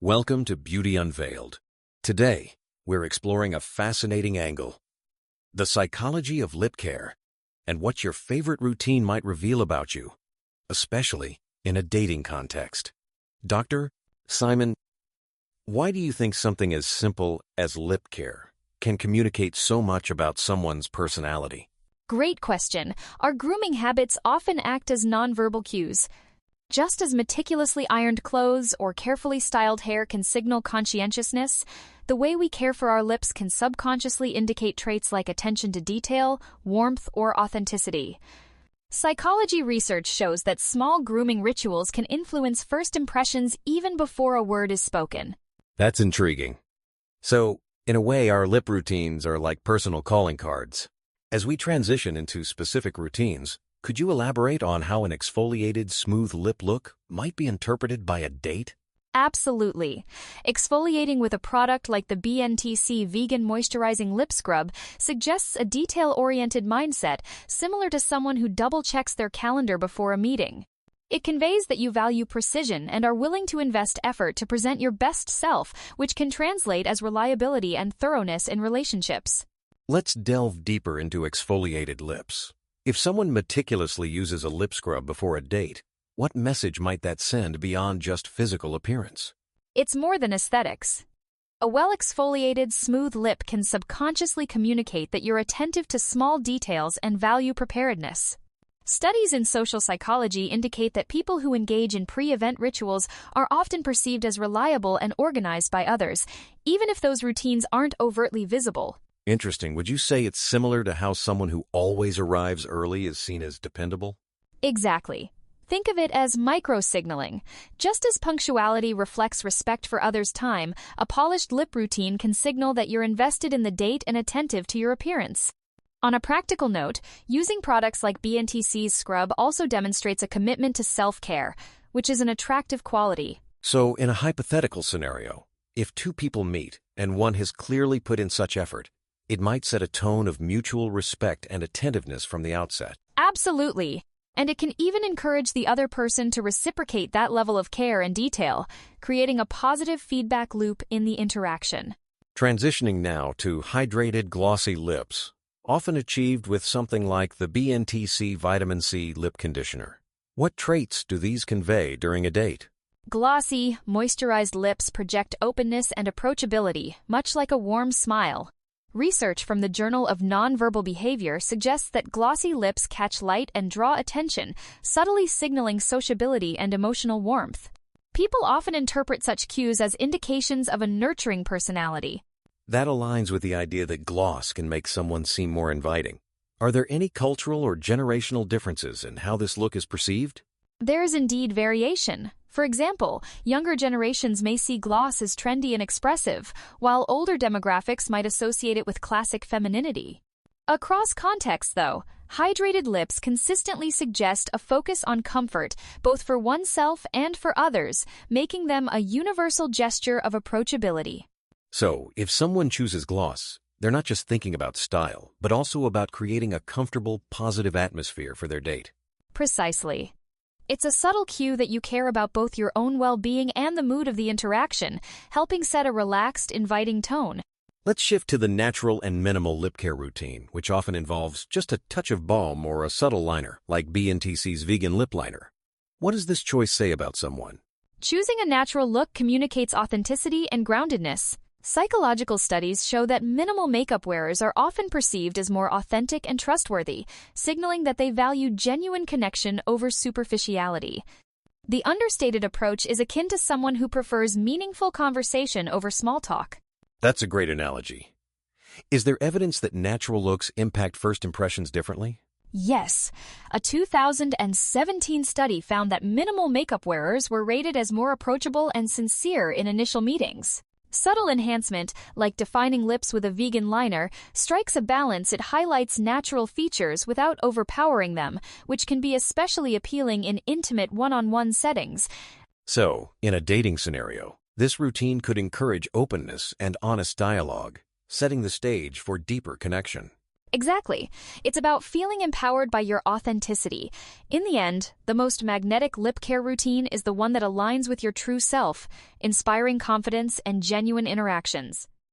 Welcome to Beauty Unveiled. Today, we're exploring a fascinating angle: the psychology of lip care and what your favorite routine might reveal about you, especially in a dating context. Dr. Simon, why do you think something as simple as lip care can communicate so much about someone's personality? Great question. Our grooming habits often act as nonverbal cues. Just as meticulously ironed clothes or carefully styled hair can signal conscientiousness, the way we care for our lips can subconsciously indicate traits like attention to detail, warmth, or authenticity. Psychology research shows that small grooming rituals can influence first impressions even before a word is spoken. That's intriguing. So, in a way, our lip routines are like personal calling cards. As we transition into specific routines, could you elaborate on how an exfoliated, smooth lip look might be interpreted by a date? Absolutely. Exfoliating with a product like the BNTC Vegan Moisturizing Lip Scrub suggests a detail-oriented mindset, similar to someone who double-checks their calendar before a meeting. It conveys that you value precision and are willing to invest effort to present your best self, which can translate as reliability and thoroughness in relationships. Let's delve deeper into exfoliated lips. If someone meticulously uses a lip scrub before a date, what message might that send beyond just physical appearance? It's more than aesthetics. A well-exfoliated, smooth lip can subconsciously communicate that you're attentive to small details and value preparedness. Studies in social psychology indicate that people who engage in pre-event rituals are often perceived as reliable and organized by others, even if those routines aren't overtly visible. Interesting. Would you say it's similar to how someone who always arrives early is seen as dependable? Exactly. Think of it as micro-signaling. Just as punctuality reflects respect for others' time, a polished lip routine can signal that you're invested in the date and attentive to your appearance. On a practical note, using products like BNTC's scrub also demonstrates a commitment to self-care, which is an attractive quality. So, in a hypothetical scenario, if two people meet and one has clearly put in such effort, it might set a tone of mutual respect and attentiveness from the outset. Absolutely. And it can even encourage the other person to reciprocate that level of care and detail, creating a positive feedback loop in the interaction. Transitioning now to hydrated, glossy lips, often achieved with something like the BNTC Vitamin C Lip Conditioner. What traits do these convey during a date? Glossy, moisturized lips project openness and approachability, much like a warm smile. Research from the Journal of Nonverbal Behavior suggests that glossy lips catch light and draw attention, subtly signaling sociability and emotional warmth. People often interpret such cues as indications of a nurturing personality. That aligns with the idea that gloss can make someone seem more inviting. Are there any cultural or generational differences in how this look is perceived? There is indeed variation. For example, younger generations may see gloss as trendy and expressive, while older demographics might associate it with classic femininity. Across contexts, though, hydrated lips consistently suggest a focus on comfort, both for oneself and for others, making them a universal gesture of approachability. So, if someone chooses gloss, they're not just thinking about style, but also about creating a comfortable, positive atmosphere for their date. Precisely. It's a subtle cue that you care about both your own well-being and the mood of the interaction, helping set a relaxed, inviting tone. Let's shift to the natural and minimal lip care routine, which often involves just a touch of balm or a subtle liner, like BNTC's Vegan Lip Liner. What does this choice say about someone? Choosing a natural look communicates authenticity and groundedness. Psychological studies show that minimal makeup wearers are often perceived as more authentic and trustworthy, signaling that they value genuine connection over superficiality. The understated approach is akin to someone who prefers meaningful conversation over small talk. That's a great analogy. Is there evidence that natural looks impact first impressions differently? Yes. A 2017 study found that minimal makeup wearers were rated as more approachable and sincere in initial meetings. Subtle enhancement, like defining lips with a vegan liner, strikes a balance. It highlights natural features without overpowering them, which can be especially appealing in intimate one-on-one settings. So, in a dating scenario, this routine could encourage openness and honest dialogue, setting the stage for deeper connection. Exactly. It's about feeling empowered by your authenticity. In the end, the most magnetic lip care routine is the one that aligns with your true self, inspiring confidence and genuine interactions.